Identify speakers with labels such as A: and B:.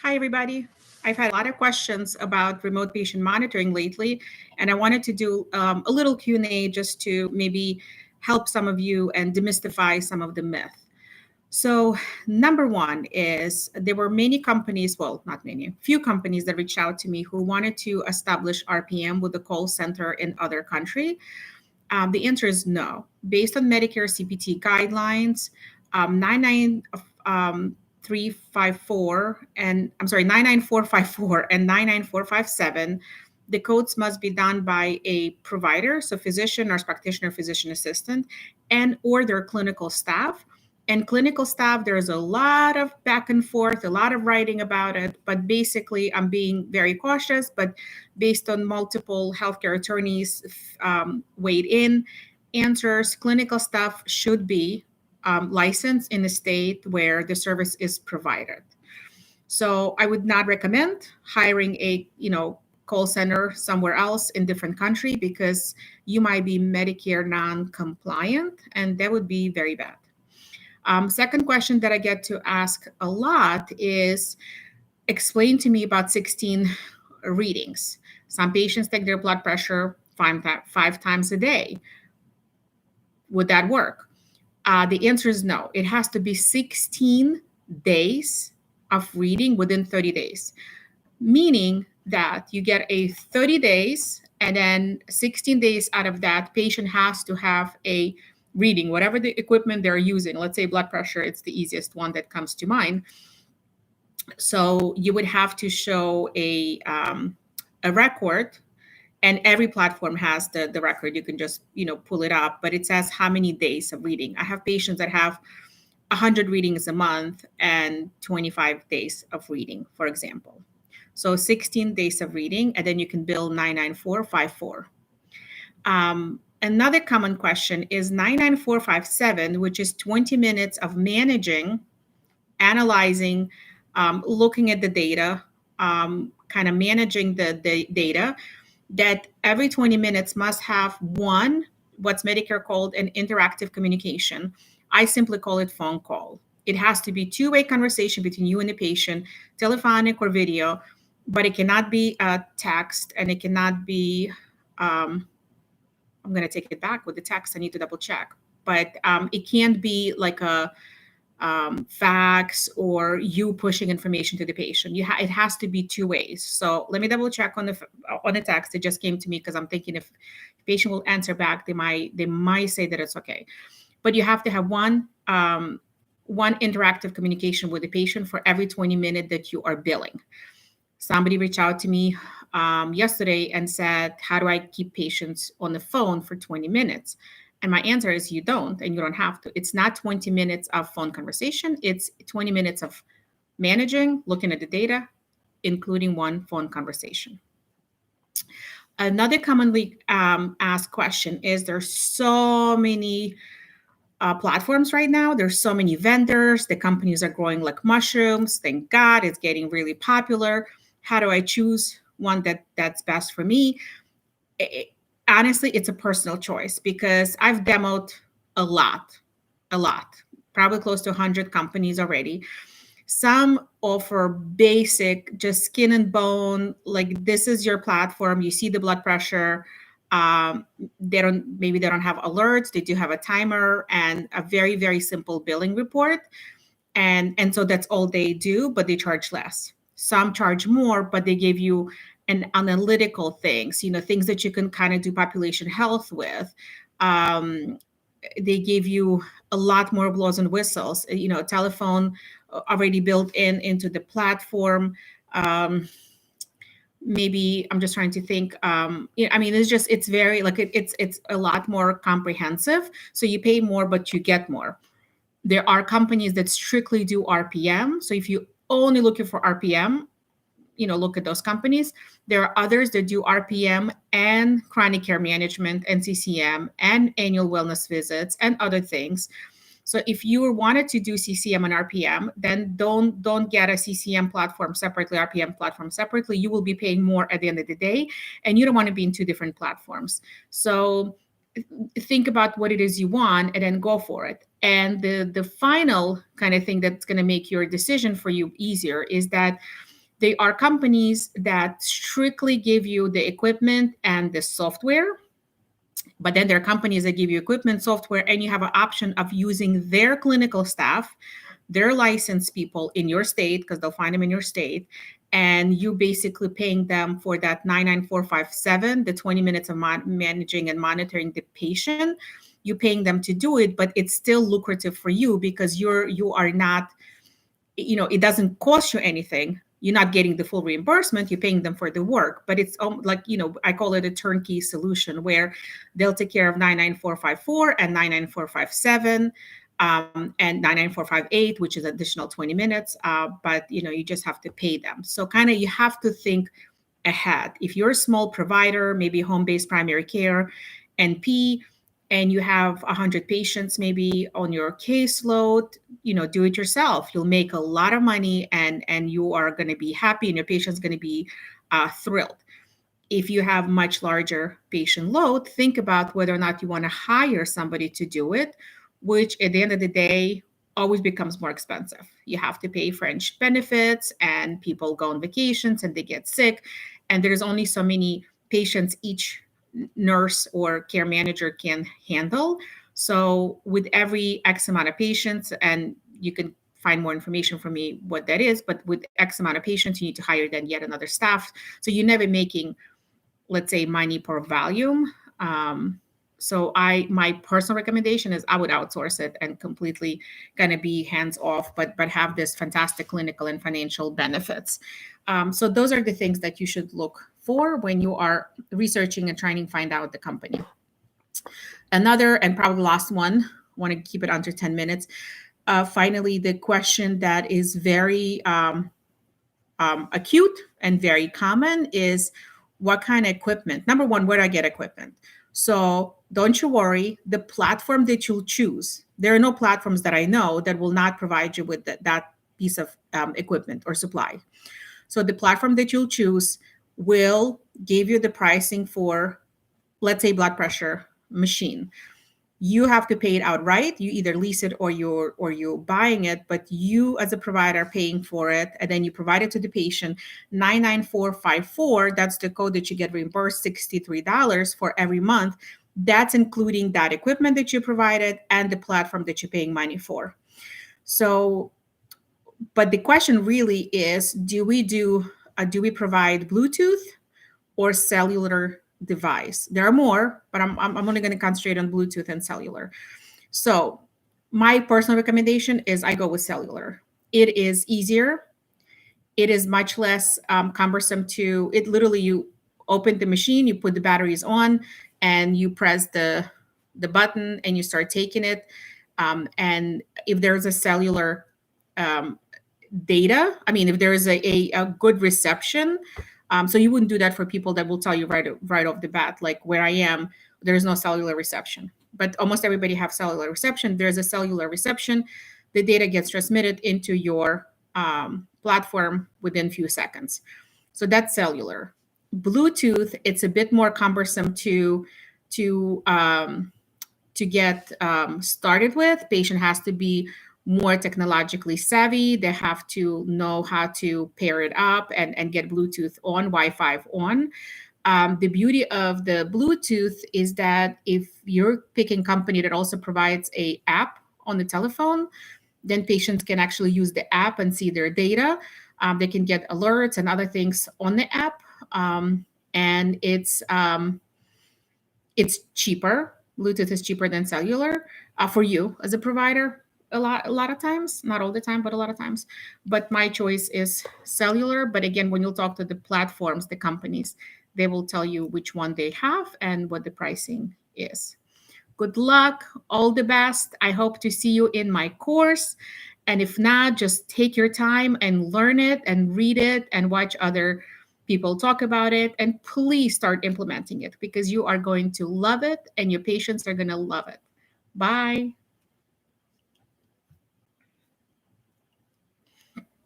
A: Hi, everybody. I've had a lot of questions about remote patient monitoring lately, and I wanted to do a little Q&A just to maybe help some of you and demystify some of the myth. So, number one is there were many companies, well, not many, few companies that reached out to me who wanted to establish RPM with the call center in other country. The answer is no. Based on Medicare CPT guidelines, 99354 and I'm sorry, 99454 and 99457, the codes must be done by a provider, so physician, nurse practitioner, physician assistant, and or their clinical staff. And clinical staff, there's a lot of back and forth, a lot of writing about it, but basically I'm being very cautious, but based on multiple healthcare attorneys weighed in, answers, clinical staff should be licensed in a state where the service is provided. So I would not recommend hiring a, call center somewhere else in different country because you might be Medicare non-compliant, and that would be very bad. Second question that I get to ask a lot is explain to me about 16 readings. Some patients take their blood pressure five times a day. Would that work? The answer is no. It has to be 16 days of reading within 30 days, meaning that you get a 30 days and then 16 days out of that, patient has to have a reading, whatever the equipment they're using. Let's say blood pressure, it's the easiest one that comes to mind. So you would have to show a record, and every platform has the record. You can just pull it up, but it says how many days of reading. I have patients that have 100 readings a month and 25 days of reading, for example. So 16 days of reading, and then you can bill 99454. Another common question is 99457, which is 20 minutes of managing, analyzing, looking at the data, kind of managing the data, that every 20 minutes must have one, what's Medicare called an interactive communication. I simply call it phone call. It has to be two-way conversation between you and the patient, telephonic or video, but it cannot be a text, and it cannot be, I'm going to take it back with the text. I need to double check, but it can't be like a fax or you pushing information to the patient. It has to be two ways. So let me double check on the text. It just came to me because I'm thinking if the patient will answer back, they might say that it's okay. But you have to have one interactive communication with the patient for every 20 minutes that you are billing. Somebody reached out to me yesterday and said, how do I keep patients on the phone for 20 minutes? And my answer is you don't, and you don't have to. It's not 20 minutes of phone conversation. It's 20 minutes of managing, looking at the data, including one phone conversation. Another commonly asked question is there's so many platforms right now. There's so many vendors. The companies are growing like mushrooms. Thank God, it's getting really popular. How do I choose one that's best for me? Honestly, it's a personal choice because I've demoed a lot, probably close to 100 companies already. Some offer basic, just skin and bone, like this is your platform. You see the blood pressure. They don't have alerts. They do have a timer and a very, very simple billing report. And so that's all they do, but they charge less. Some charge more, but they give you an analytical things, things that you can kind of do population health with. They give you a lot more blows and whistles, telephone already built into the platform. Maybe I'm just trying to think. It's very it's a lot more comprehensive. So you pay more, but you get more. There are companies that strictly do RPM. So if you only looking for RPM, look at those companies. There are others that do RPM and chronic care management and CCM and annual wellness visits and other things. So if you wanted to do CCM and RPM, then don't get a CCM platform separately, RPM platform separately. You will be paying more at the end of the day, and you don't want to be in two different platforms. So think about what it is you want and then go for it. And the final kind of thing that's going to make your decision for you easier is that They are companies that strictly give you the equipment and the software, but then there are companies that give you equipment, software, and you have an option of using their clinical staff, their licensed people in your state, because they'll find them in your state, and you basically paying them for that 99457, the 20 minutes of managing and monitoring the patient. You're paying them to do it, but it's still lucrative for you because you are not, it doesn't cost you anything. You're not getting the full reimbursement, you're paying them for the work, but it's like, I call it a turnkey solution where they'll take care of 99454 and 99457, and 99458, which is additional 20 minutes, but you just have to pay them. So kind of you have to think ahead. If you're a small provider, maybe home-based primary care, NP, and you have 100 patients maybe on your caseload, do it yourself. You'll make a lot of money, and you are going to be happy, and your patient's going to be thrilled. If you have much larger patient load, think about whether or not you want to hire somebody to do it, which at the end of the day always becomes more expensive. You have to pay fringe benefits, and people go on vacations and they get sick, and there's only so many patients each nurse or care manager can handle. So with every X amount of patients, and you can find more information from me what that is, but with X amount of patients, you need to hire then yet another staff. So you're never making, let's say, money per volume. So my personal recommendation is I would outsource it and completely kind of be hands off, but have this fantastic clinical and financial benefits. So those are the things that you should look for when you are researching and trying to find out the company. Another, and probably last one, want to keep it under 10 minutes. Finally, the question that is very acute and very common is, what kind of equipment? Number one, where do I get equipment? So don't you worry, the platform that you'll choose, there are no platforms that I know that will not provide you with that piece of equipment or supply. So the platform that you'll choose will give you the pricing for, let's say, blood pressure machine. You have to pay it outright. You either lease it or you're buying it, but you as a provider are paying for it, and then you provide it to the patient. 99454, that's the code that you get reimbursed $63 for every month. That's including that equipment that you provided and the platform that you're paying money for. So, but the question really is, do we provide Bluetooth or cellular device? There are more, but I'm only going to concentrate on Bluetooth and cellular. So my personal recommendation is I go with cellular. It is easier. It is much less cumbersome to it. Literally, you open the machine, you put the batteries on, and you press the button, and you start taking it. And if there's a cellular data, I mean, if there is a good reception, so you wouldn't do that for people that will tell you right off the bat, like where I am, there is no cellular reception. But almost everybody have cellular reception. There's a cellular reception. The data gets transmitted into your platform within a few seconds. So that's cellular. Bluetooth, it's a bit more cumbersome to get started with. Patient has to be more technologically savvy. They have to know how to pair it up and get Bluetooth on, Wi-Fi on. The beauty of the Bluetooth is that if you're picking company that also provides a app on the telephone, then patients can actually use the app and see their data. They can get alerts and other things on the app, and it's cheaper. Bluetooth is cheaper than cellular for you as a provider. A lot of times, not all the time, but a lot of times. But my choice is cellular. But again, when you'll talk to the platforms, the companies, they will tell you which one they have and what the pricing is. Good luck, all the best. I hope to see you in my course. And if not, just take your time and learn it and read it and watch other people talk about it. And please start implementing it, because you are going to love it and your patients are going to love it. Bye.